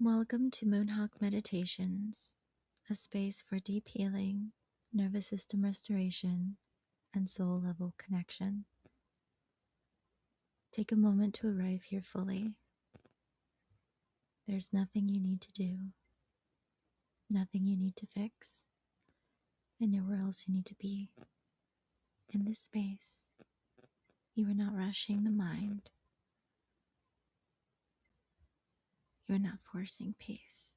Welcome to Moonhawk Meditations, a space for deep healing, nervous system restoration, and soul level connection. Take a moment to arrive here fully. There's nothing you need to do, nothing you need to fix, and nowhere else you need to be. In this space, you are not rushing the mind, you are not forcing peace.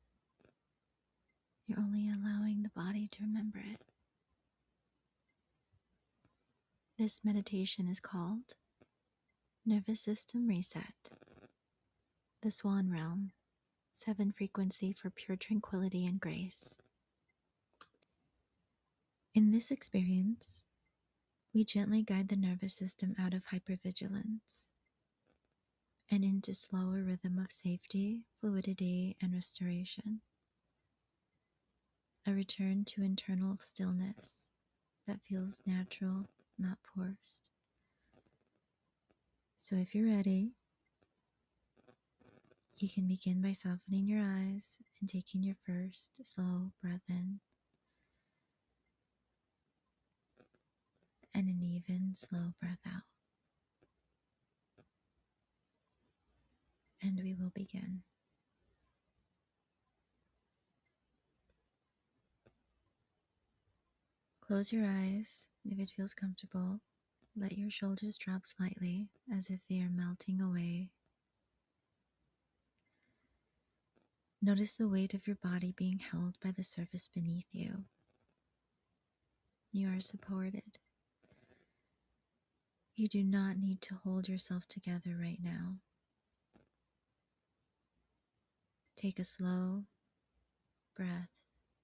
You're only allowing the body to remember it. This meditation is called Nervous System Reset, the Swan Realm, 7 frequency for pure tranquility and grace. In this experience, we gently guide the nervous system out of hypervigilance and into slower rhythm of safety, fluidity, and restoration. A return to internal stillness that feels natural, not forced. So if you're ready, you can begin by softening your eyes and taking your first slow breath in and an even slow breath out. And we will begin. Close your eyes if it feels comfortable. Let your shoulders drop slightly as if they are melting away. Notice the weight of your body being held by the surface beneath you. You are supported. You do not need to hold yourself together right now. Take a slow breath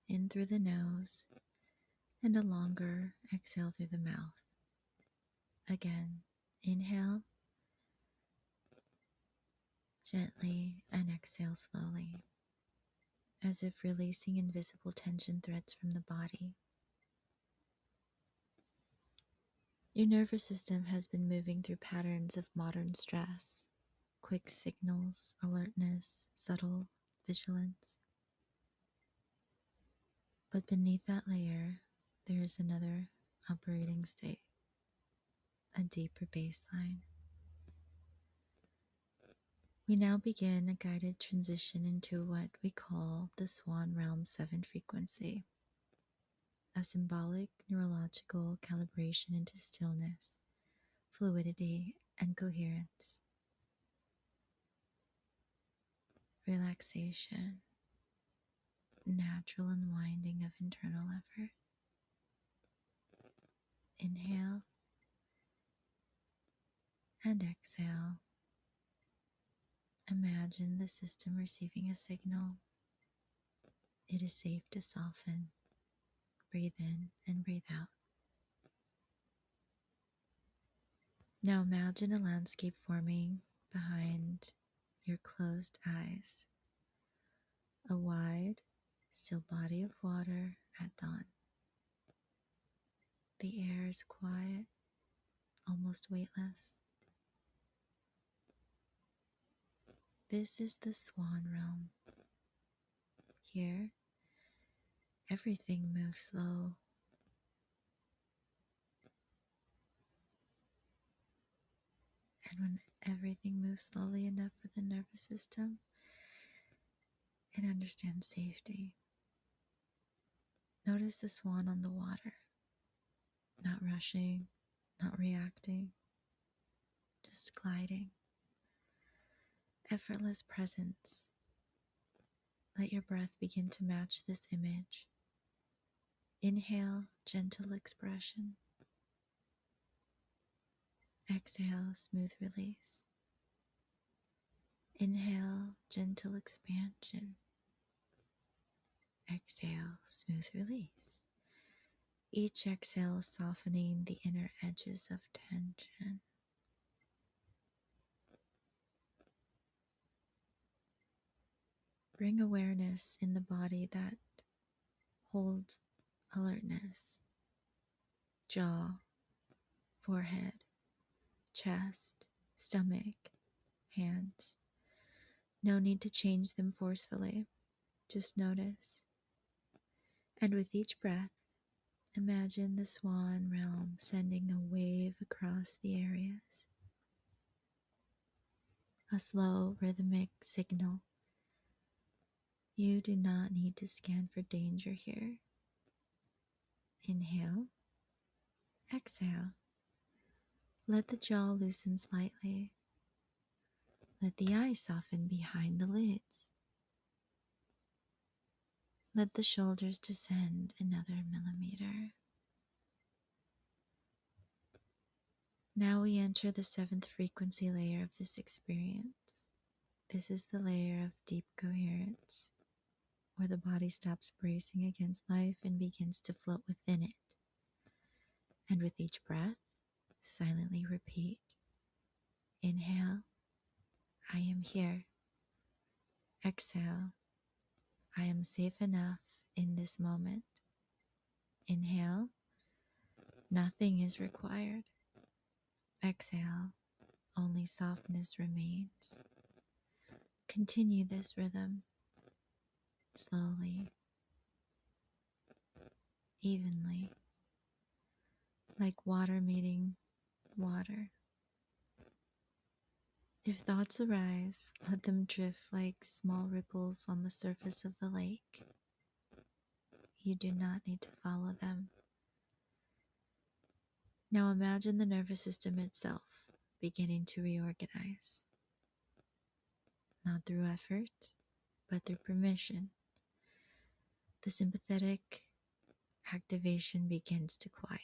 in through the nose and a longer exhale through the mouth. Again, inhale gently and exhale slowly, as if releasing invisible tension threads from the body. Your nervous system has been moving through patterns of modern stress, quick signals, alertness, subtle vigilance. But beneath that layer, there is another operating state, a deeper baseline. We now begin a guided transition into what we call the Swan Realm 7 frequency, a symbolic neurological calibration into stillness, fluidity, and coherence. Relaxation, natural unwinding of internal effort. Inhale and exhale. Imagine the system receiving a signal. It is safe to soften. Breathe in and breathe out. Now imagine a landscape forming behind your closed eyes. A wide, still body of water at dawn. The air is quiet, almost weightless. This is the Swan Realm. Here, everything moves slow. And when everything moves slowly enough for the nervous system, it understands safety. Notice the swan on the water, not rushing, not reacting, just gliding. Effortless presence. Let your breath begin to match this image. Inhale, gentle expression. Exhale, smooth release. Inhale, gentle expansion. Exhale, smooth release. Each exhale softening the inner edges of tension. Bring awareness in the body that holds alertness. Jaw, forehead, chest, stomach, hands. No need to change them forcefully, just notice. And with each breath, imagine the swan realm sending a wave across the areas, a slow rhythmic signal. You do not need to scan for danger here. Inhale, exhale. Let the jaw loosen slightly. Let the eyes soften behind the lids. Let the shoulders descend another millimeter. Now we enter the seventh frequency layer of this experience. This is the layer of deep coherence, where the body stops bracing against life and begins to float within it. And with each breath, silently repeat. Inhale, I am here. Exhale, I am safe enough in this moment. Inhale, nothing is required. Exhale, only softness remains. Continue this rhythm slowly, evenly, like water meeting water. If thoughts arise, let them drift like small ripples on the surface of the lake. You do not need to follow them. Now imagine the nervous system itself beginning to reorganize, not through effort, but through permission. The sympathetic activation begins to quiet.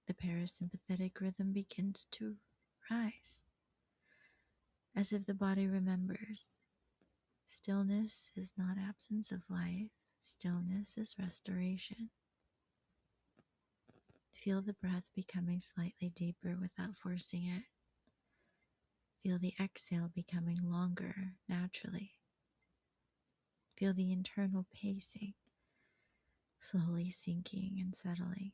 The parasympathetic rhythm begins to rise, as if the body remembers. Stillness is not absence of life. Stillness is restoration. Feel the breath becoming slightly deeper without forcing it. Feel the exhale becoming longer naturally. Feel the internal pacing slowly sinking and settling.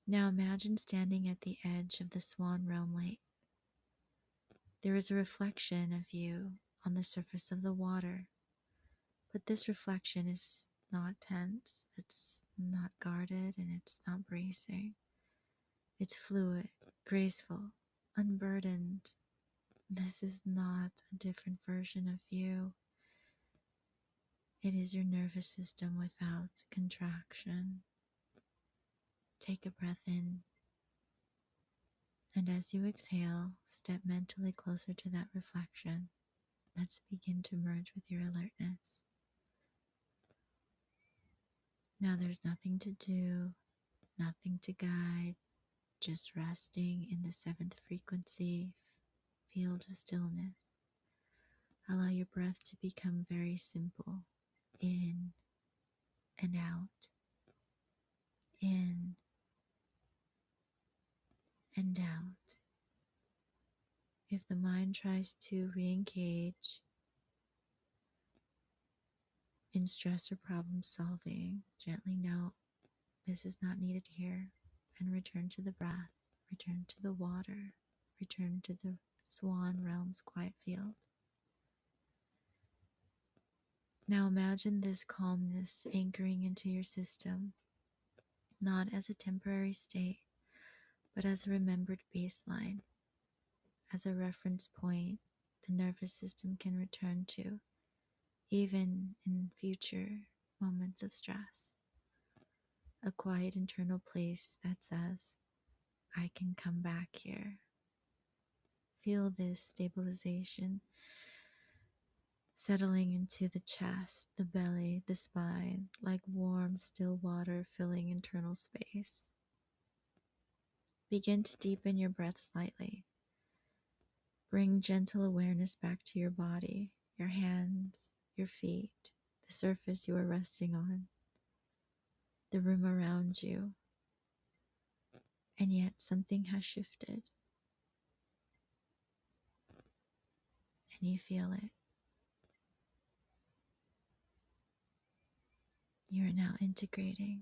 Now imagine standing at the edge of the Swan Realm Lake. There is a reflection of you on the surface of the water, but this reflection is not tense, it's not guarded, and it's not bracing. It's fluid, graceful, unburdened. This is not a different version of you. It is your nervous system without contraction. Take a breath in, and as you exhale, step mentally closer to that reflection. Let's begin to merge with your alertness. Now there's nothing to do, nothing to guide, just resting in the seventh frequency field of stillness. Allow your breath to become very simple. In and out, in and out. If the mind tries to re-engage in stress or problem solving, gently note this is not needed here, and return to the breath, return to the water, return to the Swan Realm's quiet field. Now imagine this calmness anchoring into your system, not as a temporary state, but as a remembered baseline, as a reference point the nervous system can return to, even in future moments of stress. A quiet internal place that says, I can come back here. Feel this stabilization settling into the chest, the belly, the spine, like warm, still water filling internal space. Begin to deepen your breath slightly. Bring gentle awareness back to your body, your hands, your feet, the surface you are resting on, the room around you. And yet something has shifted, and you feel it. You are now integrating